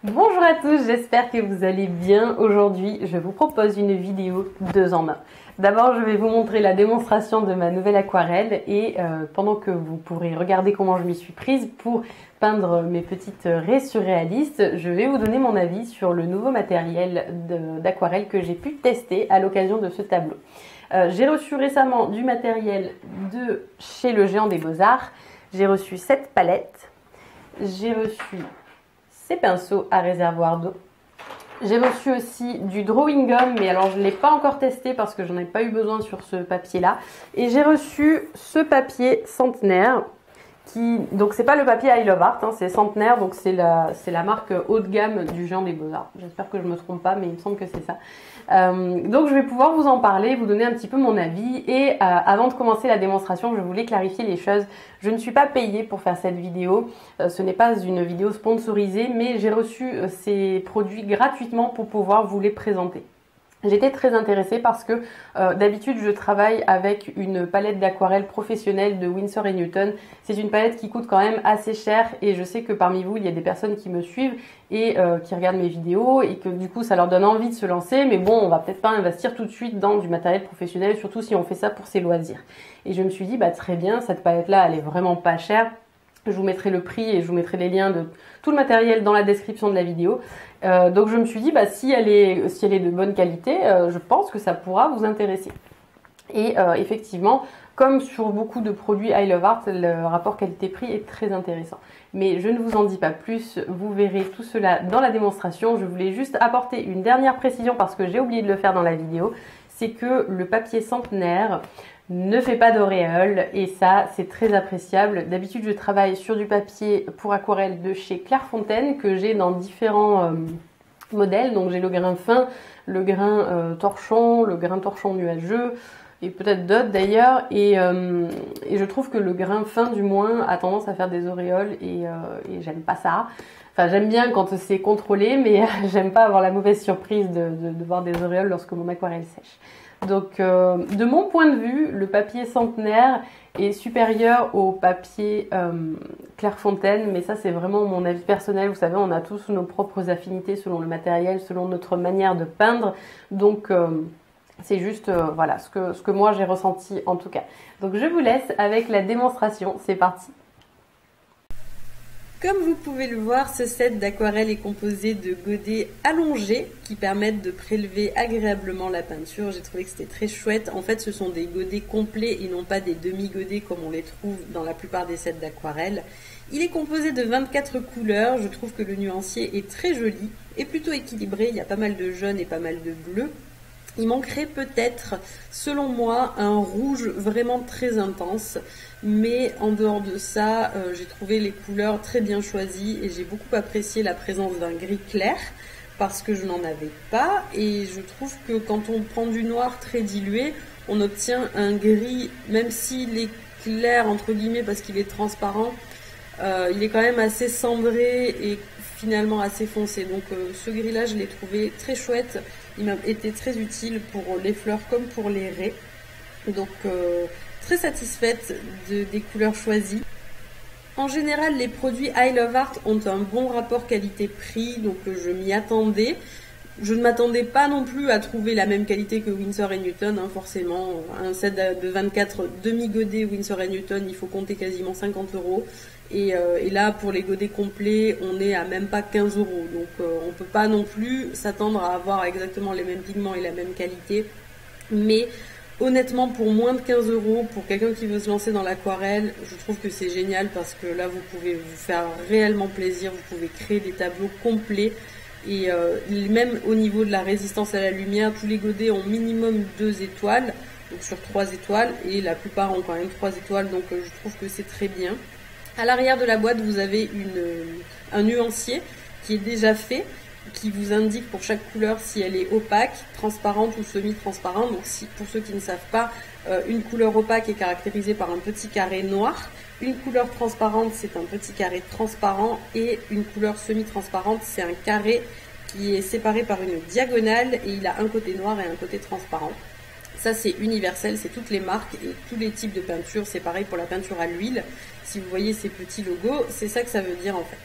Bonjour à tous, j'espère que vous allez bien. Aujourd'hui, je vous propose une vidéo 2 en 1. D'abord, je vais vous montrer la démonstration de ma nouvelle aquarelle et pendant que vous pourrez regarder comment je m'y suis prise pour peindre mes petites raies surréalistes, je vais vous donner mon avis sur le nouveau matériel d'aquarelle que j'ai pu tester à l'occasion de ce tableau. J'ai reçu récemment du matériel de chez Le Géant des Beaux-Arts. J'ai reçu cette palette. J'ai reçu ces pinceaux à réservoir d'eau. J'ai reçu aussi du drawing gum, mais alors je ne l'ai pas encore testé parce que j'en ai pas eu besoin sur ce papier-là. Et j'ai reçu ce papier Centenaire, donc c'est pas le papier I Love Art, hein, c'est Centenaire, donc c'est la marque haut de gamme du Géant des Beaux-Arts. J'espère que je me trompe pas, mais il me semble que c'est ça. Donc je vais pouvoir vous en parler, vous donner un petit peu mon avis et avant de commencer la démonstration, je voulais clarifier les choses. Je ne suis pas payée pour faire cette vidéo, ce n'est pas une vidéo sponsorisée, mais j'ai reçu ces produits gratuitement pour pouvoir vous les présenter. J'étais très intéressée parce que d'habitude je travaille avec une palette d'aquarelle professionnelle de Winsor & Newton. C'est une palette qui coûte quand même assez cher et je sais que parmi vous il y a des personnes qui me suivent et qui regardent mes vidéos et que du coup ça leur donne envie de se lancer, mais bon, on va peut-être pas investir tout de suite dans du matériel professionnel, surtout si on fait ça pour ses loisirs. Et je me suis dit bah très bien, cette palette là elle est vraiment pas chère. Je vous mettrai le prix et je vous mettrai les liens de tout le matériel dans la description de la vidéo. Donc je me suis dit, bah, si elle est de bonne qualité, je pense que ça pourra vous intéresser. Et effectivement, comme sur beaucoup de produits I Love Art, le rapport qualité-prix est très intéressant. Mais je ne vous en dis pas plus, vous verrez tout cela dans la démonstration. Je voulais juste apporter une dernière précision parce que j'ai oublié de le faire dans la vidéo. C'est que le papier Centenaire ne fait pas d'auréole et ça c'est très appréciable. D'habitude je travaille sur du papier pour aquarelle de chez Clairefontaine que j'ai dans différents modèles. Donc j'ai le grain fin, le grain torchon, le grain torchon nuageux et peut-être d'autres d'ailleurs. Et je trouve que le grain fin du moins a tendance à faire des auréoles et j'aime pas ça. Enfin, j'aime bien quand c'est contrôlé, mais j'aime pas avoir la mauvaise surprise de voir des auréoles lorsque mon aquarelle sèche. Donc, de mon point de vue, le papier Centenaire est supérieur au papier Clairefontaine, mais ça c'est vraiment mon avis personnel. Vous savez, on a tous nos propres affinités selon le matériel, selon notre manière de peindre. Donc, c'est juste voilà ce que moi j'ai ressenti en tout cas. Donc, je vous laisse avec la démonstration. C'est parti. Comme vous pouvez le voir, ce set d'aquarelle est composé de godets allongés qui permettent de prélever agréablement la peinture. J'ai trouvé que c'était très chouette. En fait, ce sont des godets complets et non pas des demi-godets comme on les trouve dans la plupart des sets d'aquarelle. Il est composé de 24 couleurs. Je trouve que le nuancier est très joli et plutôt équilibré. Il y a pas mal de jaune et pas mal de bleu. Il manquerait peut-être, selon moi, un rouge vraiment très intense. Mais en dehors de ça, j'ai trouvé les couleurs très bien choisies et j'ai beaucoup apprécié la présence d'un gris clair parce que je n'en avais pas. Et je trouve que quand on prend du noir très dilué, on obtient un gris, même s'il est clair entre guillemets parce qu'il est transparent, il est quand même assez cendré et finalement assez foncé. Donc ce gris-là, je l'ai trouvé très chouette. Il m'a été très utile pour les fleurs comme pour les raies. Donc très satisfaite des couleurs choisies. En général, les produits I Love Art ont un bon rapport qualité-prix, donc je m'y attendais. Je ne m'attendais pas non plus à trouver la même qualité que Winsor & Newton, hein, forcément. Un set de 24 demi-godets Winsor & Newton, il faut compter quasiment 50 €. Et là, pour les godets complets, on est à même pas 15 €. Donc on ne peut pas non plus s'attendre à avoir exactement les mêmes pigments et la même qualité. Mais honnêtement, pour moins de 15 €, pour quelqu'un qui veut se lancer dans l'aquarelle, je trouve que c'est génial parce que là, vous pouvez vous faire réellement plaisir, vous pouvez créer des tableaux complets. Et même au niveau de la résistance à la lumière, tous les godets ont minimum 2 étoiles, donc sur 3 étoiles, et la plupart ont quand même 3 étoiles, donc je trouve que c'est très bien. À l'arrière de la boîte, vous avez un nuancier qui est déjà fait, qui vous indique pour chaque couleur si elle est opaque, transparente ou semi-transparente. Donc pour ceux qui ne savent pas, une couleur opaque est caractérisée par un petit carré noir. Une couleur transparente, c'est un petit carré transparent. Et une couleur semi-transparente, c'est un carré qui est séparé par une diagonale et il a un côté noir et un côté transparent. Ça, c'est universel, c'est toutes les marques et tous les types de peinture. C'est pareil pour la peinture à l'huile. Si vous voyez ces petits logos, c'est ça que ça veut dire en fait.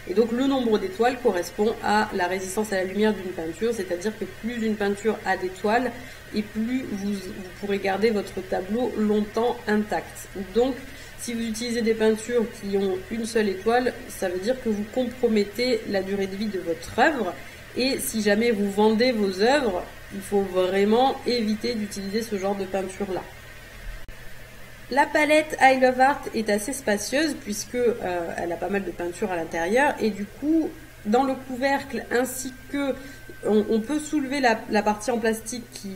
Et donc le nombre d'étoiles correspond à la résistance à la lumière d'une peinture, c'est-à-dire que plus une peinture a d'étoiles, et plus vous pourrez garder votre tableau longtemps intact. Donc si vous utilisez des peintures qui ont une seule étoile, ça veut dire que vous compromettez la durée de vie de votre œuvre. Et si jamais vous vendez vos œuvres, il faut vraiment éviter d'utiliser ce genre de peinture-là. La palette I Love Art est assez spacieuse puisque elle a pas mal de peintures à l'intérieur et du coup, dans le couvercle ainsi que on peut soulever la partie en plastique qui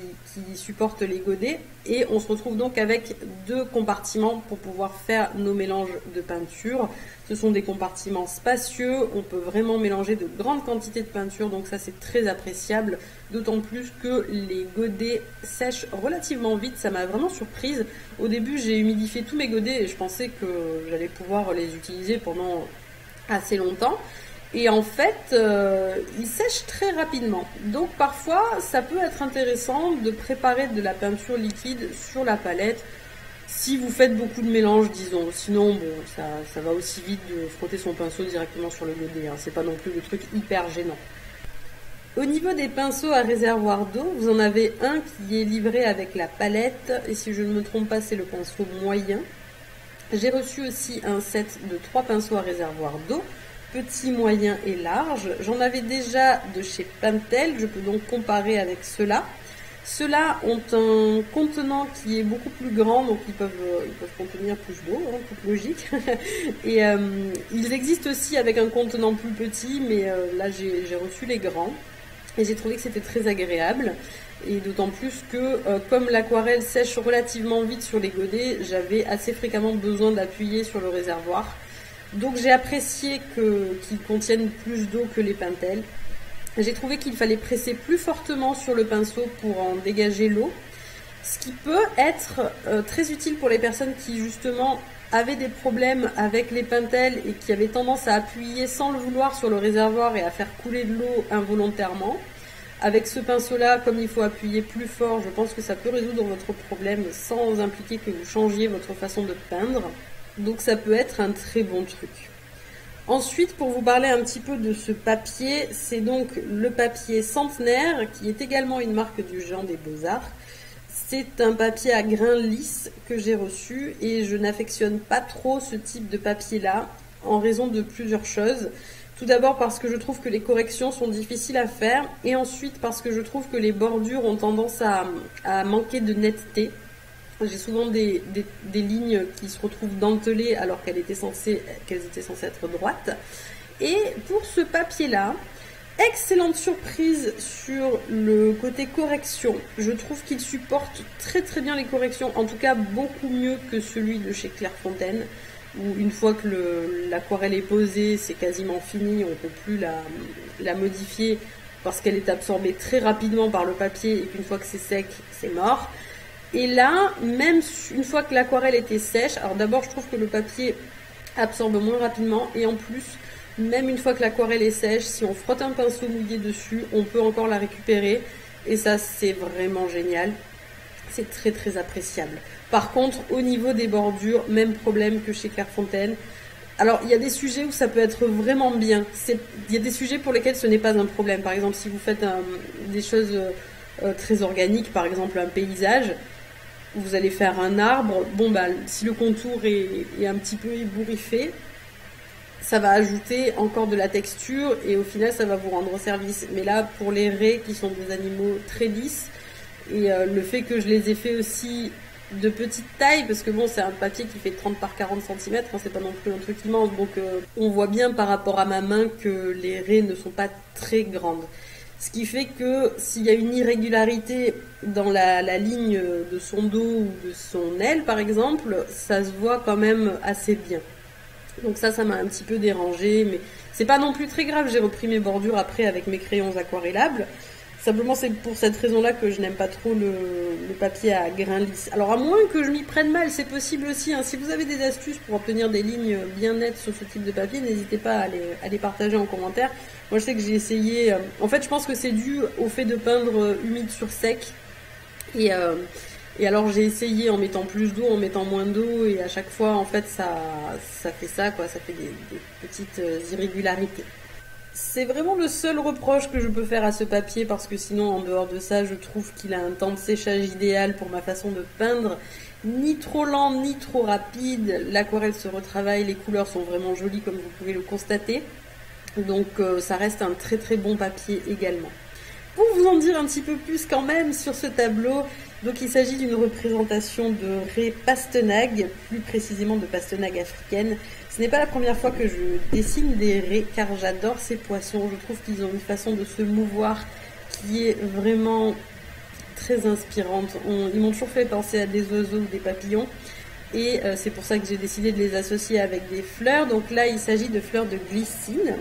supporte les godets et on se retrouve donc avec deux compartiments pour pouvoir faire nos mélanges de peinture. Ce sont des compartiments spacieux, on peut vraiment mélanger de grandes quantités de peinture, donc ça c'est très appréciable, d'autant plus que les godets sèchent relativement vite, ça m'a vraiment surprise. Au début j'ai humidifié tous mes godets et je pensais que j'allais pouvoir les utiliser pendant assez longtemps. Et en fait, ils sèchent très rapidement. Donc parfois, ça peut être intéressant de préparer de la peinture liquide sur la palette si vous faites beaucoup de mélange, disons. Sinon, bon, ça va aussi vite de frotter son pinceau directement sur le godet. Hein. C'est pas non plus le truc hyper gênant. Au niveau des pinceaux à réservoir d'eau, vous en avez un qui est livré avec la palette. Et si je ne me trompe pas, c'est le pinceau moyen. J'ai reçu aussi un set de 3 pinceaux à réservoir d'eau. Petit, moyen et large. J'en avais déjà de chez Pentel, je peux donc comparer avec ceux-là. Ceux-là ont un contenant qui est beaucoup plus grand, donc ils peuvent contenir plus d'eau, hein, toute logique. Et ils existent aussi avec un contenant plus petit, mais là j'ai reçu les grands. Et j'ai trouvé que c'était très agréable. Et d'autant plus que comme l'aquarelle sèche relativement vite sur les godets, j'avais assez fréquemment besoin d'appuyer sur le réservoir. Donc j'ai apprécié qu'ils contiennent plus d'eau que les Pentel. J'ai trouvé qu'il fallait presser plus fortement sur le pinceau pour en dégager l'eau. Ce qui peut être très utile pour les personnes qui justement avaient des problèmes avec les Pentel et qui avaient tendance à appuyer sans le vouloir sur le réservoir et à faire couler de l'eau involontairement. Avec ce pinceau-là, comme il faut appuyer plus fort, je pense que ça peut résoudre votre problème sans impliquer que vous changiez votre façon de peindre. Donc ça peut être un très bon truc. Ensuite, pour vous parler un petit peu de ce papier, c'est donc le papier Centenaire, qui est également une marque du Géant des Beaux-Arts. C'est un papier à grains lisses que j'ai reçu et je n'affectionne pas trop ce type de papier-là en raison de plusieurs choses. Tout d'abord parce que je trouve que les corrections sont difficiles à faire et ensuite parce que je trouve que les bordures ont tendance à manquer de netteté. J'ai souvent des lignes qui se retrouvent dentelées alors qu'elles étaient censées être droites. Et pour ce papier-là, excellente surprise sur le côté correction. Je trouve qu'il supporte très très bien les corrections, en tout cas beaucoup mieux que celui de chez Clairefontaine, où une fois que l'aquarelle est posée, c'est quasiment fini, on ne peut plus la modifier parce qu'elle est absorbée très rapidement par le papier et qu'une fois que c'est sec, c'est mort. Et là, même une fois que l'aquarelle était sèche, alors d'abord je trouve que le papier absorbe moins rapidement et en plus, même une fois que l'aquarelle est sèche, si on frotte un pinceau mouillé dessus, on peut encore la récupérer et ça c'est vraiment génial, c'est très très appréciable. Par contre, au niveau des bordures, même problème que chez Clairefontaine. Alors il y a des sujets où ça peut être vraiment bien, il y a des sujets pour lesquels ce n'est pas un problème. Par exemple, si vous faites des choses très organiques, par exemple un paysage, vous allez faire un arbre, bon bah si le contour est un petit peu ébouriffé, ça va ajouter encore de la texture et au final ça va vous rendre service. Mais là pour les raies qui sont des animaux très lisses et le fait que je les ai fait aussi de petite taille, parce que bon c'est un papier qui fait 30 par 40 cm, hein, c'est pas non plus un truc immense, donc on voit bien par rapport à ma main que les raies ne sont pas très grandes. Ce qui fait que s'il y a une irrégularité dans la ligne de son dos ou de son aile par exemple, ça se voit quand même assez bien. Donc ça m'a un petit peu dérangé, mais c'est pas non plus très grave, j'ai repris mes bordures après avec mes crayons aquarellables. Simplement c'est pour cette raison-là que je n'aime pas trop le papier à grains lisses. Alors à moins que je m'y prenne mal, c'est possible aussi, hein. Si vous avez des astuces pour obtenir des lignes bien nettes sur ce type de papier, n'hésitez pas à les partager en commentaire. Moi je sais que j'ai essayé, en fait je pense que c'est dû au fait de peindre humide sur sec. Et Et alors j'ai essayé en mettant plus d'eau, en mettant moins d'eau, et à chaque fois en fait ça fait ça quoi, ça fait des petites irrégularités. C'est vraiment le seul reproche que je peux faire à ce papier, parce que sinon en dehors de ça je trouve qu'il a un temps de séchage idéal pour ma façon de peindre, ni trop lent ni trop rapide, l'aquarelle se retravaille, les couleurs sont vraiment jolies comme vous pouvez le constater, donc ça reste un très très bon papier également. Pour vous en dire un petit peu plus quand même sur ce tableau, donc il s'agit d'une représentation de raie pastenague, plus précisément de pastenague africaine. Ce n'est pas la première fois que je dessine des raies car j'adore ces poissons. Je trouve qu'ils ont une façon de se mouvoir qui est vraiment très inspirante. Ils m'ont toujours fait penser à des oiseaux ou des papillons. Et c'est pour ça que j'ai décidé de les associer avec des fleurs. Donc là, il s'agit de fleurs de glycine.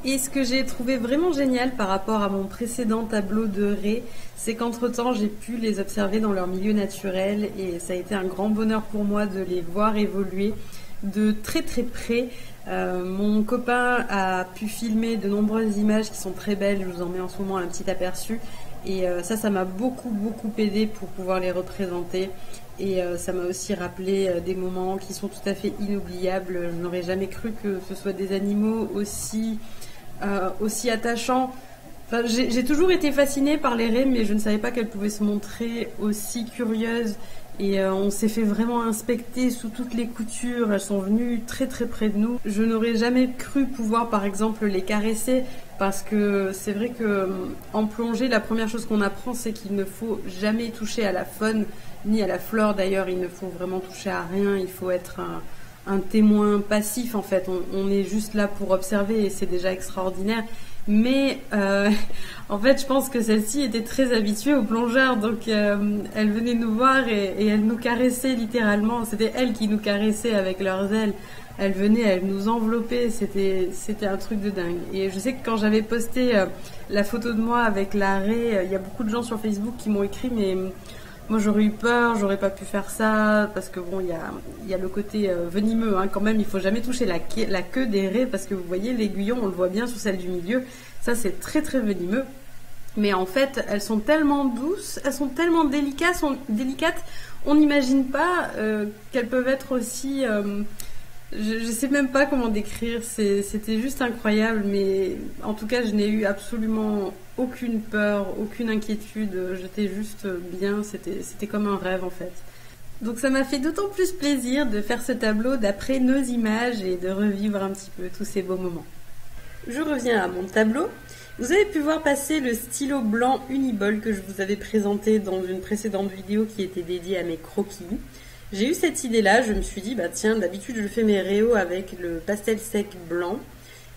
Et ce que j'ai trouvé vraiment génial par rapport à mon précédent tableau de raies, c'est qu'entre-temps, j'ai pu les observer dans leur milieu naturel et ça a été un grand bonheur pour moi de les voir évoluer de très très près. Mon copain a pu filmer de nombreuses images qui sont très belles, je vous en mets en ce moment un petit aperçu. Et ça m'a beaucoup aidé pour pouvoir les représenter. Et ça m'a aussi rappelé des moments qui sont tout à fait inoubliables. Je n'aurais jamais cru que ce soit des animaux aussi attachants. Enfin, j'ai toujours été fascinée par les raies, mais je ne savais pas qu'elles pouvaient se montrer aussi curieuses. Et on s'est fait vraiment inspecter sous toutes les coutures. Elles sont venues très près de nous. Je n'aurais jamais cru pouvoir par exemple les caresser, parce que c'est vrai que en plongée, la première chose qu'on apprend, c'est qu'il ne faut jamais toucher à la faune ni à la flore. D'ailleurs, il ne faut vraiment toucher à rien. Il faut être un témoin passif en fait. On est juste là pour observer et c'est déjà extraordinaire. Mais en fait, je pense que celle-ci était très habituée aux plongeurs, donc elle venait nous voir et elle nous caressait littéralement. C'était elle qui nous caressait avec leurs ailes. Elle venait, elle nous enveloppait. C'était un truc de dingue. Et je sais que quand j'avais posté la photo de moi avec la raie, il y a beaucoup de gens sur Facebook qui m'ont écrit, mais moi j'aurais eu peur, j'aurais pas pu faire ça, parce que bon, il y a le côté venimeux, hein, quand même, il faut jamais toucher la queue des raies, parce que vous voyez l'aiguillon, on le voit bien sur celle du milieu, ça c'est très venimeux. Mais en fait, elles sont tellement douces, elles sont tellement délicates, on n'imagine pas qu'elles peuvent être aussi... je sais même pas comment décrire, c'était juste incroyable, mais en tout cas je n'ai eu absolument aucune peur, aucune inquiétude, j'étais juste bien, c'était comme un rêve en fait. Donc ça m'a fait d'autant plus plaisir de faire ce tableau d'après nos images et de revivre un petit peu tous ces beaux moments. Je reviens à mon tableau. Vous avez pu voir passer le stylo blanc Uniball que je vous avais présenté dans une précédente vidéo qui était dédiée à mes croquis. J'ai eu cette idée-là, je me suis dit, bah tiens, d'habitude je fais mes réos avec le pastel sec blanc.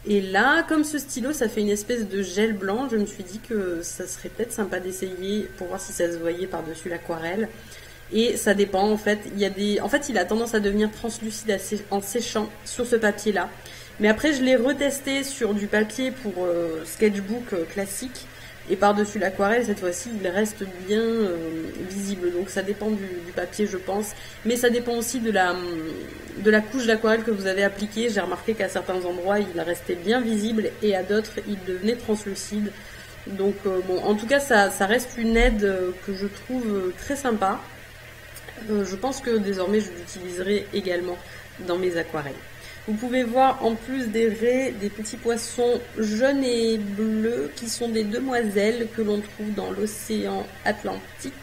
Et là, comme ce stylo, ça fait une espèce de gel blanc, je me suis dit que ça serait peut-être sympa d'essayer pour voir si ça se voyait par-dessus l'aquarelle. Et ça dépend, en fait, il a tendance à devenir translucide en séchant sur ce papier-là. Mais après, je l'ai retesté sur du papier pour sketchbook classique. Et par-dessus l'aquarelle, cette fois-ci, il reste bien visible. Donc ça dépend du papier, je pense. Mais ça dépend aussi de la couche d'aquarelle que vous avez appliquée. J'ai remarqué qu'à certains endroits, il restait bien visible et à d'autres, il devenait translucide. Donc bon, en tout cas, ça reste une aide que je trouve très sympa. Je pense que désormais, je l'utiliserai également dans mes aquarelles. Vous pouvez voir en plus des raies, des petits poissons jaunes et bleus qui sont des demoiselles que l'on trouve dans l'océan Atlantique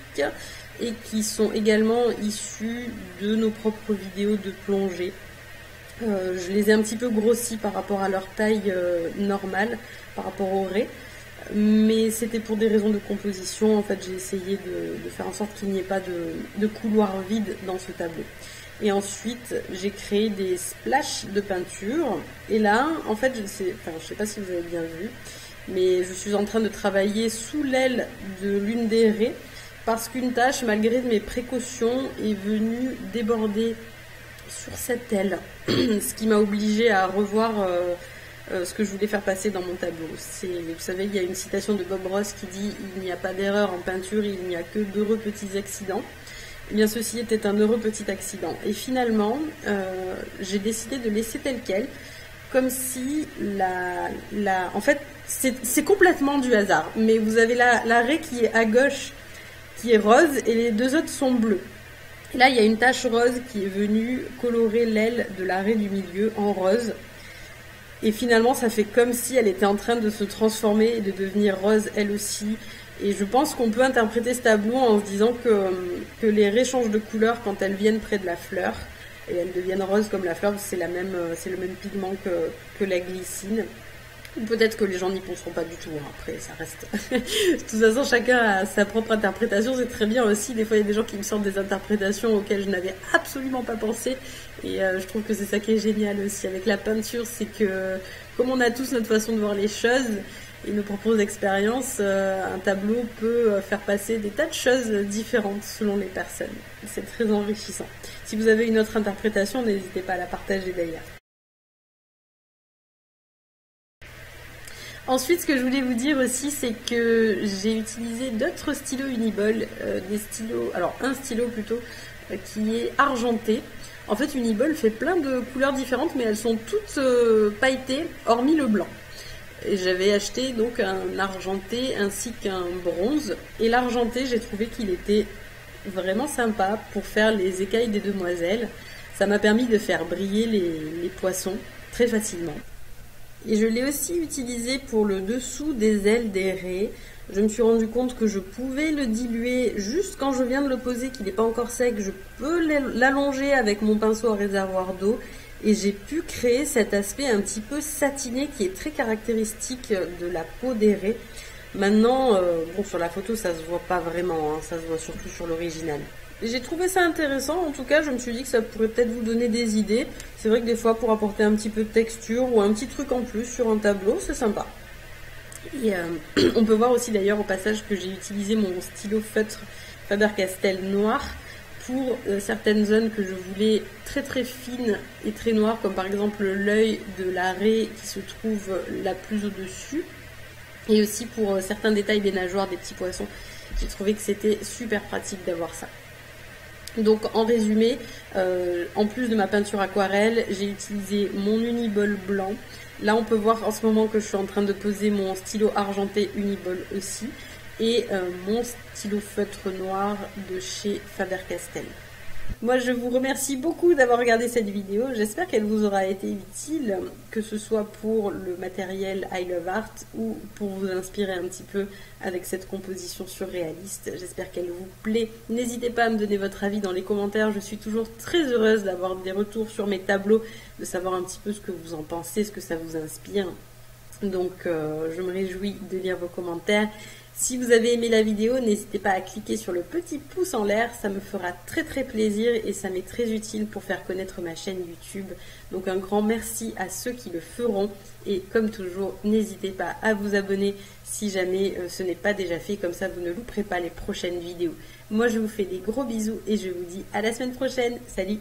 et qui sont également issus de nos propres vidéos de plongée. Je les ai un petit peu grossis par rapport à leur taille normale, par rapport aux raies, mais c'était pour des raisons de composition. En fait, j'ai essayé de faire en sorte qu'il n'y ait pas de couloir vide dans ce tableau. Et ensuite, j'ai créé des splashes de peinture. Et là, en fait, je sais pas si vous avez bien vu, mais je suis en train de travailler sous l'aile de l'une des raies parce qu'une tache, malgré mes précautions, est venue déborder sur cette aile. Ce qui m'a obligée à revoir ce que je voulais faire passer dans mon tableau. Vous savez, il y a une citation de Bob Ross qui dit « Il n'y a pas d'erreur en peinture, il n'y a que d'heureux petits accidents ». Eh bien, ceci était un heureux petit accident. Et finalement, j'ai décidé de laisser tel quel, comme si en fait, c'est complètement du hasard. Mais vous avez la raie qui est à gauche, qui est rose et les deux autres sont bleus. Et là, il y a une tache rose qui est venue colorer l'aile de la raie du milieu en rose. Et finalement, ça fait comme si elle était en train de se transformer et de devenir rose elle aussi. Et je pense qu'on peut interpréter ce tableau en se disant que les raies changent de couleur quand elles viennent près de la fleur. Et elles deviennent roses comme la fleur, c'est le même pigment que la glycine. Ou peut-être que les gens n'y penseront pas du tout, hein. Après ça reste... De toute façon, chacun a sa propre interprétation, c'est très bien aussi. Des fois, il y a des gens qui me sortent des interprétations auxquelles je n'avais absolument pas pensé. Et je trouve que c'est ça qui est génial aussi avec la peinture, c'est que comme on a tous notre façon de voir les choses et nos propres expériences, un tableau peut faire passer des tas de choses différentes selon les personnes. C'est très enrichissant. Si vous avez une autre interprétation, n'hésitez pas à la partager d'ailleurs. Ensuite, ce que je voulais vous dire aussi, c'est que j'ai utilisé d'autres stylos Uniball, un stylo plutôt, qui est argenté. En fait, Uniball fait plein de couleurs différentes, mais elles sont toutes pailletées, hormis le blanc. Et j'avais acheté donc un argenté ainsi qu'un bronze. Et l'argenté, j'ai trouvé qu'il était vraiment sympa pour faire les écailles des demoiselles. Ça m'a permis de faire briller les poissons très facilement. Et je l'ai aussi utilisé pour le dessous des ailes des raies. Je me suis rendu compte que je pouvais le diluer juste quand je viens de le poser, qu'il n'est pas encore sec. Je peux l'allonger avec mon pinceau à réservoir d'eau. Et j'ai pu créer cet aspect un petit peu satiné qui est très caractéristique de la peau des raies. Maintenant, sur la photo, ça se voit pas vraiment, hein, ça se voit surtout sur l'original. J'ai trouvé ça intéressant, en tout cas je me suis dit que ça pourrait peut-être vous donner des idées. C'est vrai que des fois pour apporter un petit peu de texture ou un petit truc en plus sur un tableau, c'est sympa. Et on peut voir aussi d'ailleurs au passage que j'ai utilisé mon stylo feutre Faber-Castell noir pour certaines zones que je voulais très très fines et très noires, comme par exemple l'œil de la raie qui se trouve la plus au-dessus. Et aussi pour certains détails des nageoires des petits poissons, j'ai trouvé que c'était super pratique d'avoir ça. Donc en résumé, en plus de ma peinture aquarelle, j'ai utilisé mon Uniball blanc. Là on peut voir en ce moment que je suis en train de poser mon stylo argenté Uniball aussi. Et mon stylo feutre noir de chez Faber-Castell. Moi je vous remercie beaucoup d'avoir regardé cette vidéo, j'espère qu'elle vous aura été utile, que ce soit pour le matériel I Love Art ou pour vous inspirer un petit peu avec cette composition surréaliste. J'espère qu'elle vous plaît. N'hésitez pas à me donner votre avis dans les commentaires, je suis toujours très heureuse d'avoir des retours sur mes tableaux, de savoir un petit peu ce que vous en pensez, ce que ça vous inspire. Donc je me réjouis de lire vos commentaires. Si vous avez aimé la vidéo, n'hésitez pas à cliquer sur le petit pouce en l'air, ça me fera très très plaisir et ça m'est très utile pour faire connaître ma chaîne YouTube. Donc un grand merci à ceux qui le feront et comme toujours, n'hésitez pas à vous abonner si jamais ce n'est pas déjà fait, comme ça vous ne louperez pas les prochaines vidéos. Moi je vous fais des gros bisous et je vous dis à la semaine prochaine, salut!